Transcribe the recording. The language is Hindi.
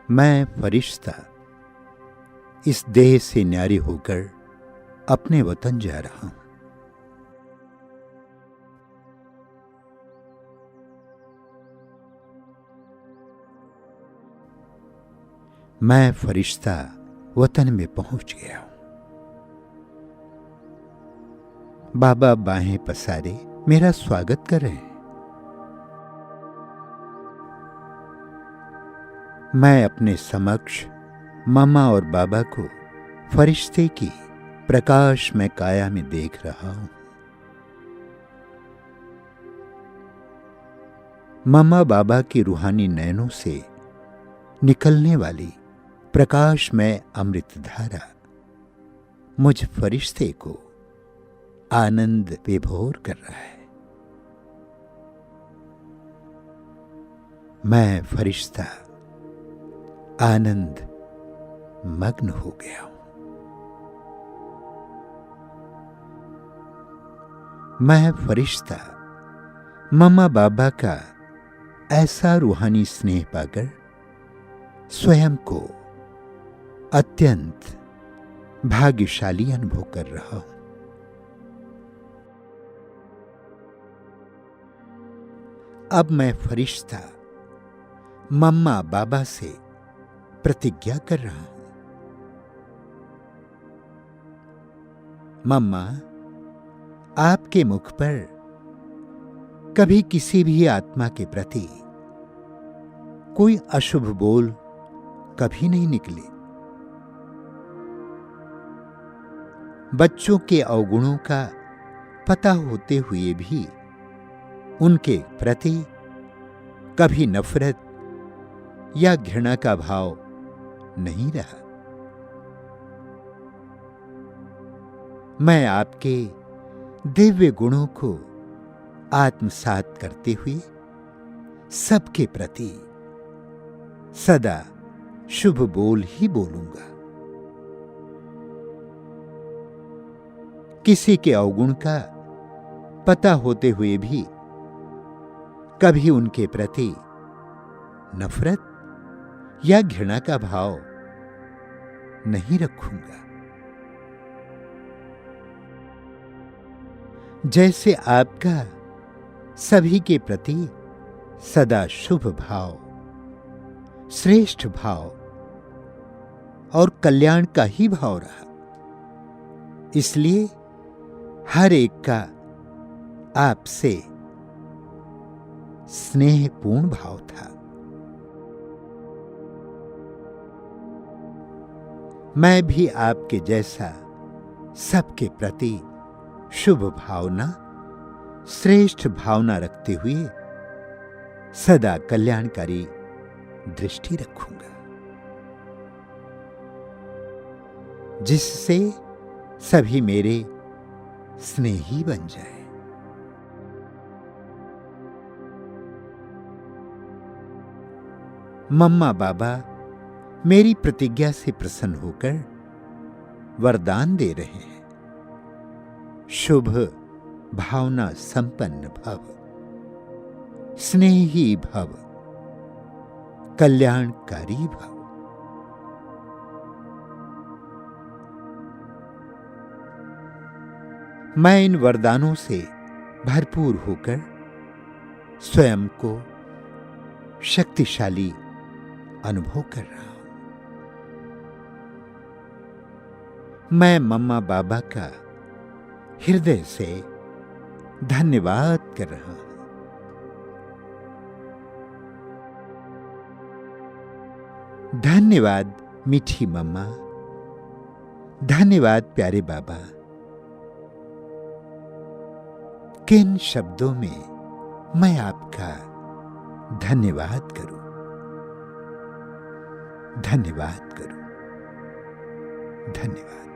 मैं फरिश्ता इस देह से न्यारी होकर अपने वतन जा रहा हूं। मैं फरिश्ता वतन में पहुंच गया हूं। बाबा बाहें पसारे मेरा स्वागत कर रहे हैं। मैं अपने समक्ष मामा और बाबा को फरिश्ते की प्रकाश में काया में देख रहा हूं। मामा बाबा की रूहानी नयनों से निकलने वाली प्रकाश में अमृत धारा मुझ फरिश्ते को आनंद विभोर कर रहा है। मैं फरिश्ता आनंद मग्न हो गया हूं। मैं फरिश्ता मामा बाबा का ऐसा रूहानी स्नेह पाकर स्वयं को अत्यंत भाग्यशाली अनुभव कर रहा हूं। अब मैं फरिश्ता मम्मा बाबा से प्रतिज्ञा कर रहा हूं। मम्मा, आपके मुख पर कभी किसी भी आत्मा के प्रति कोई अशुभ बोल कभी नहीं निकले। बच्चों के अवगुणों का पता होते हुए भी उनके प्रति कभी नफरत या घृणा का भाव नहीं रहा। मैं आपके दिव्य गुणों को आत्मसात करते हुए सबके प्रति सदा शुभ बोल ही बोलूंगा। किसी के अवगुण का पता होते हुए भी कभी उनके प्रति नफरत या घृणा का भाव नहीं रखूंगा। जैसे आपका सभी के प्रति सदा शुभ भाव, श्रेष्ठ भाव और कल्याण का ही भाव रहा, इसलिए हर एक का आपसे स्नेहपूर्ण भाव था। मैं भी आपके जैसा सबके प्रति शुभ भावना, श्रेष्ठ भावना रखते हुए सदा कल्याणकारी दृष्टि रखूंगा, जिससे सभी मेरे स्नेही बन जाए। मम्मा बाबा मेरी प्रतिज्ञा से प्रसन्न होकर वरदान दे रहे हैं। शुभ भावना संपन्न भव, स्नेही भव, कल्याणकारी भव। मैं इन वरदानों से भरपूर होकर स्वयं को शक्तिशाली अनुभव कर रहा हूं। मैं मम्मा बाबा का हृदय से धन्यवाद कर रहा हूं। धन्यवाद मीठी मम्मा, धन्यवाद प्यारे बाबा। किन शब्दों में मैं आपका धन्यवाद करूं, धन्यवाद करूं, धन्यवाद।